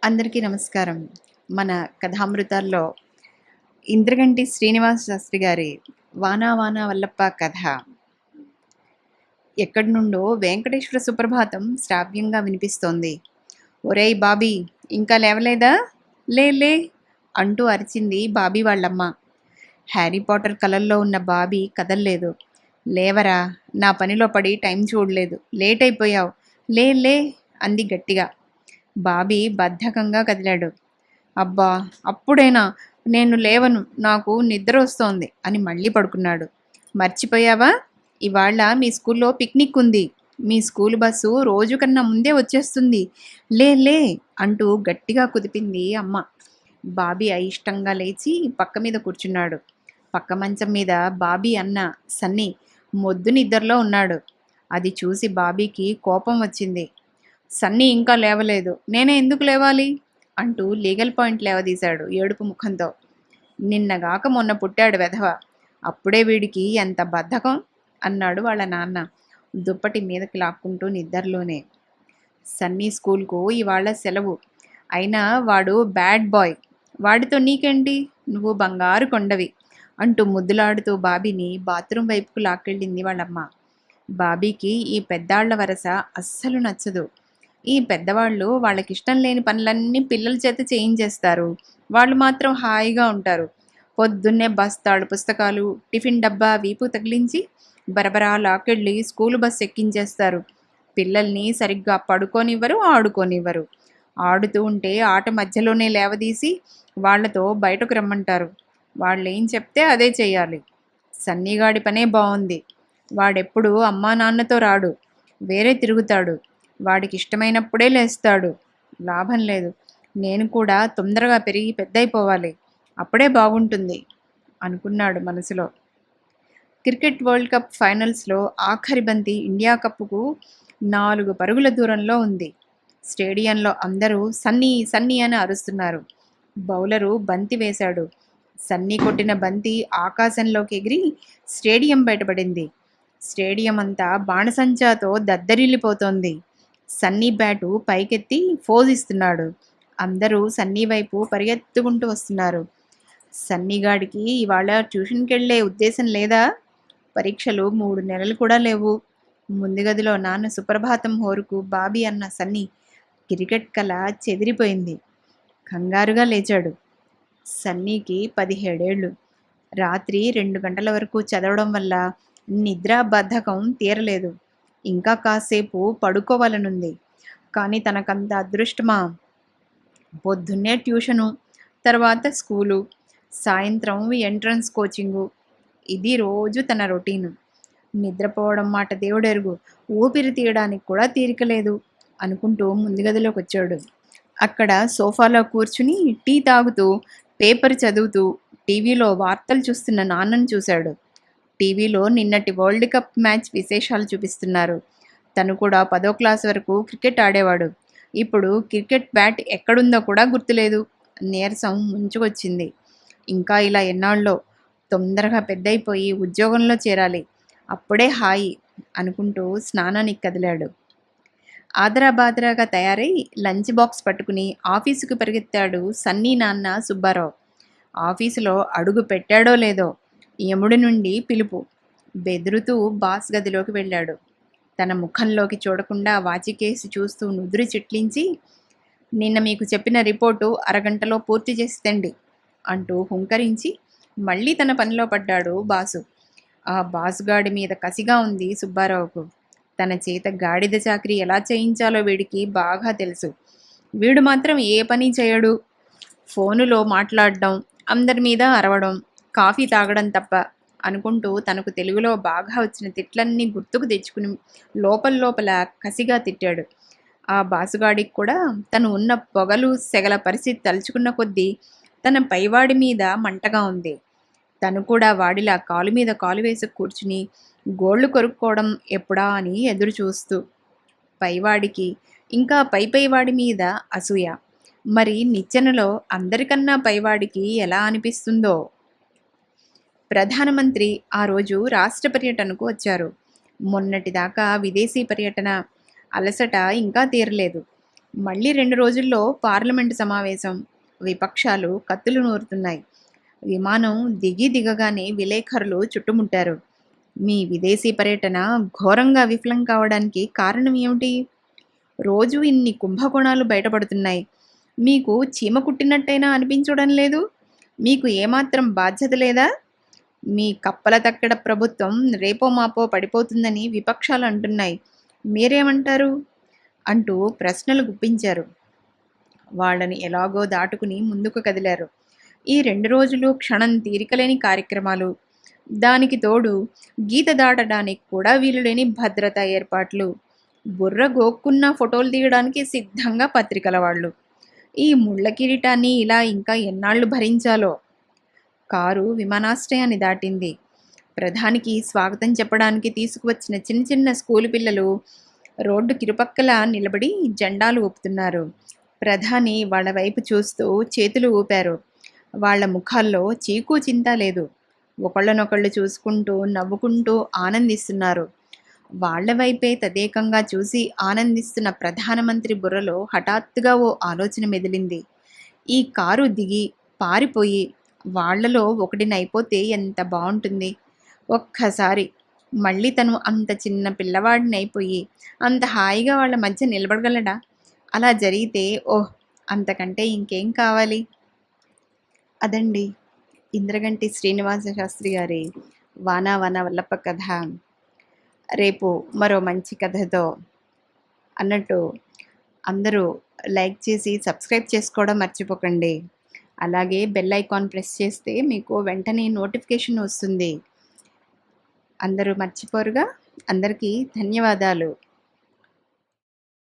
అందరికీ నమస్కారం. మన కథామృతాల్లో ఇంద్రగంటి శ్రీనివాస శాస్త్రి గారి 'వానా వానా వల్లప్ప' కథ ఎక్కడి నుండో వెంకటేశ్వర సుప్రభాతం శ్రావ్యంగా వినిపిస్తోంది. "ఒరేయ్ బాబీ! ఇంకా లేవలేదా? లే లే" అంటూ అరిచింది బాబీ వాళ్ళమ్మ. హ్యారీ పాటర్ కలల్లో ఉన్న బాబీ కదల్లేదు. "లేవరా! నా పనిలో పడి టైం చూడలేదు. లేట్ అయిపోయావు. లే లే" అంది గట్టిగా. బాబీ బద్ధకంగా కదిలాడు. "అబ్బా! అప్పుడేనా? నేను లేవను. నాకు నిద్రొస్తోంది" అని మళ్ళీ పడుకున్నాడు. "మర్చిపోయావా? ఇవాళ మీ స్కూల్లో పిక్నిక్ ఉంది. మీ స్కూలు బస్సు రోజు కన్నా ముందే వచ్చేస్తుంది. లే లే" అంటూ గట్టిగా కుదిపింది అమ్మ. బాబీ అయిష్టంగా లేచి పక్క మీద కూర్చున్నాడు. పక్క మంచం మీద బాబీ అన్న సన్నీ మొద్దు నిద్రలో ఉన్నాడు. అది చూసి బాబీకి కోపం వచ్చింది. "సన్నీ ఇంకా లేవలేదు. నేనే ఎందుకు లేవాలి?" అంటూ లీగల్ పాయింట్ లేవదీశాడు ఏడుపు ముఖంతో. "నిన్నగాక మొన్న పుట్టాడు వెధవ. అప్పుడే వీడికి ఎంత బద్ధకం" అన్నాడు వాళ్ళ నాన్న దుప్పటి మీదకి లాక్కుంటూ నిద్రలోనే. "సన్నీ స్కూల్కు ఇవాళ సెలవు. అయినా వాడు బ్యాడ్ బాయ్. వాడితో నీకేంటి? నువ్వు బంగారు కొండవి" అంటూ ముద్దులాడుతూ బాబీని బాత్రూం వైపుకు లాక్కెళ్ళింది వాళ్ళమ్మ. బాబీకి ఈ పెద్దాళ్ల వరస అస్సలు నచ్చదు. ఈ పెద్దవాళ్ళు వాళ్ళకిష్టం లేని పనులన్నీ పిల్లల చేత చేయించేస్తారు. వాళ్ళు మాత్రం హాయిగా ఉంటారు. పొద్దున్నే బస్తాడు పుస్తకాలు, టిఫిన్ డబ్బా వీపు తగిలించి బరబరా లాక్కెళ్ళి స్కూలు బస్ ఎక్కించేస్తారు. పిల్లల్ని సరిగ్గా పడుకోనివ్వరు, ఆడుకోనివ్వరు. ఆడుతూ ఉంటే ఆట మధ్యలోనే లేవదీసి వాళ్లతో బయటకు రమ్మంటారు. వాళ్ళేం చెప్తే అదే చెయ్యాలి. సన్నీగాడి పనే బావుంది. వాడెప్పుడూ అమ్మా నాన్నతో రాడు. వేరే తిరుగుతాడు. వాడికిష్టమైనప్పుడే లేస్తాడు. లాభం లేదు. నేను కూడా తొందరగా పెరిగి పెద్దయిపోవాలి. అప్పుడే బాగుంటుంది అనుకున్నాడు మనసులో. క్రికెట్ వరల్డ్ కప్ ఫైనల్స్లో ఆఖరి బంతి ఇండియా కప్పుకు 4 పరుగుల దూరంలో ఉంది. స్టేడియంలో అందరూ సన్నీ సన్నీ అని అరుస్తున్నారు. బౌలరు బంతి వేశాడు. సన్నీ కొట్టిన బంతి ఆకాశంలోకి ఎగిరి స్టేడియం బయటపడింది. స్టేడియం అంతా బాణసంచాతో దద్దరిల్లిపోతోంది. సన్నీ బ్యాటు పైకెత్తి ఫోజ్ ఇస్తున్నాడు. అందరూ సన్నీ వైపు పరిగెత్తుకుంటూ వస్తున్నారు. "సన్నీగాడికి ఇవాళ ట్యూషన్‌కెళ్ళే ఉద్దేశం లేదా? పరీక్షలు 3 నెలలు కూడా లేవు." ముందు గదిలో నాన్న సుప్రభాతం హోరుకు బాబీ అన్న సన్నీ క్రికెట్ కల చెదిరిపోయింది. కంగారుగా లేచాడు. సన్నీకి 17 ఏళ్ళు. రాత్రి 2 గంటల వరకు చదవడం వల్ల నిద్రా బద్ధకం తీరలేదు. ఇంకా కాసేపు పడుకోవాలనుంది. కానీ తనకంత అదృష్టమా? పొద్దున్నే ట్యూషను, తర్వాత స్కూలు, సాయంత్రం ఎంట్రన్స్ కోచింగు. ఇది రోజు తన రొటీను. నిద్రపోవడం మాట దేవుడెరుగు. ఊపిరి తీయడానికి కూడా తీరిక లేదు అనుకుంటూ ముందు గదిలోకొచ్చాడు. అక్కడ సోఫాలో కూర్చుని టీ తాగుతూ, పేపర్ చదువుతూ, టీవీలో వార్తలు చూస్తున్న నాన్నను చూశాడు. టీవీలో నిన్నటి వరల్డ్ కప్ మ్యాచ్ విశేషాలు చూపిస్తున్నారు. తను కూడా 10వ క్లాస్ వరకు క్రికెట్ ఆడేవాడు. ఇప్పుడు క్రికెట్ బ్యాట్ ఎక్కడుందో కూడా గుర్తులేదు. నీరసం ముంచుకొచ్చింది. ఇంకా ఇలా ఎన్నాళ్ళో? తొందరగా పెద్దయిపోయి ఉద్యోగంలో చేరాలి. అప్పుడే హాయి అనుకుంటూ స్నానానికి కదిలాడు. ఆదరాబాదరాగా తయారై లంచ్ బాక్స్ పట్టుకుని ఆఫీసుకు పరిగెత్తాడు సన్నీ నాన్న సుబ్బారావు. ఆఫీసులో అడుగు పెట్టాడో లేదో యముడి నుండి పిలుపు. బెదురుతూ బాస్ గదిలోకి వెళ్ళాడు. తన ముఖంలోకి చూడకుండా వాచికేసి చూస్తూ నుదురు చిట్లించి, "నిన్న మీకు చెప్పిన రిపోర్టు అరగంటలో పూర్తి చేసి తెండి" అంటూ హుంకరించి మళ్ళీ తన పనిలో పడ్డాడు బాసు. ఆ బాసుగాడి మీద కసిగా ఉంది సుబ్బారావుకు. తన చేత గాడిద చాకరీ ఎలా చేయించాలో వీడికి బాగా తెలుసు. వీడు మాత్రం ఏ పని చేయడు. ఫోనులో మాట్లాడడం, అందరి మీద అరవడం, కాఫీ తాగడం తప్ప అనుకుంటూ తనకు తెలుగులో బాగా వచ్చిన తిట్లన్నీ గుర్తుకు తెచ్చుకుని లోపల కసిగా తిట్టాడు. ఆ బాసుగాడికి కూడా తను ఉన్న పొగలు సెగల పరిస్థితి తలుచుకున్న కొద్దీ తన పైవాడి మీద మంటగా ఉంది. తను కూడా వాడిలా కాలు మీద కాలు వేసి కూర్చుని గోళ్లు కొరుక్కోవడం ఎప్పుడా అని ఎదురు చూస్తూ. పైవాడికి ఇంకా పైవాడి మీద అసూయ. మరి నిచ్చెనలో అందరికన్నా పైవాడికి ఎలా అనిపిస్తుందో? ప్రధానమంత్రి ఆ రోజు రాష్ట్ర పర్యటనకు వచ్చారు. మొన్నటిదాకా విదేశీ పర్యటన అలసట ఇంకా తీరలేదు. మళ్ళీ 2 రోజుల్లో పార్లమెంటు సమావేశం. విపక్షాలు కత్తులు నూరుతున్నాయి. విమానం దిగగానే విలేకరులు చుట్టుముట్టారు. మీ విదేశీ పర్యటన ఘోరంగా విఫలం కావడానికి కారణం ఏమిటి? రోజూ ఇన్ని కుంభకోణాలు బయటపడుతున్నాయి. మీకు చీమ కుట్టినట్టయినా అనిపించడం లేదు? మీకు ఏమాత్రం బాధ్యత లేదా? మీ కప్పల తక్కడ ప్రభుత్వం రేపో మాపో పడిపోతుందని విపక్షాలు అంటున్నాయి. మీరేమంటారు? అంటూ ప్రశ్నలు గుప్పించారు. వాళ్ళని ఎలాగో దాటుకుని ముందుకు కదిలారు. ఈ 2 రోజులు క్షణం తీరికలేని కార్యక్రమాలు. దానికి తోడు గీత దాటడానికి కూడా వీలులేని భద్రతా ఏర్పాట్లు. బుర్ర గోక్కున్న ఫోటోలు తీయడానికి సిద్ధంగా పత్రికల వాళ్ళు. ఈ ముళ్ళ కిరీటాన్ని ఇలా ఇంకా ఎన్నాళ్ళు భరించాలో? కారు విమానాశ్రయాన్ని దాటింది. ప్రధానికి స్వాగతం చెప్పడానికి తీసుకువచ్చిన చిన్న చిన్న స్కూలు పిల్లలు రోడ్డు కిరుపక్కల నిలబడి జెండాలు ఊపుతున్నారు. ప్రధాని వాళ్ళ వైపు చూస్తూ చేతులు ఊపారు. వాళ్ళ ముఖాల్లో చీకు చింత లేదు. ఒకళ్ళనొకళ్ళు చూసుకుంటూ నవ్వుకుంటూ ఆనందిస్తున్నారు. వాళ్ళ వైపే తదేకంగా చూసి ఆనందిస్తున్న ప్రధానమంత్రి బుర్రలో హఠాత్తుగా ఓ ఆలోచన మెదిలింది. ఈ కారు దిగి పారిపోయి వాళ్ళలో ఒకడినైపోతే ఎంత బావుంటుంది. ఒక్కసారి మళ్ళీ తను అంత చిన్న పిల్లవాడినైపోయి అంత హాయిగా వాళ్ళ మధ్య నిలబడగలడా? అలా జరిగితే ఓహ్! అంతకంటే ఇంకేం కావాలి? అదండి ఇంద్రగంటి శ్రీనివాస శాస్త్రి గారి 'వానా వానా వల్లప్ప' కథ. రేపు మరో మంచి కథతో అన్నట్టు అందరూ లైక్ చేసి సబ్స్క్రైబ్ చేసుకోవడం మర్చిపోకండి. అలాగే బెల్ ఐకాన్ ప్రెస్ చేస్తే మీకు వెంటనే నోటిఫికేషన్ వస్తుంది. అందరూ మర్చిపోరుగా? అందరికీ ధన్యవాదాలు.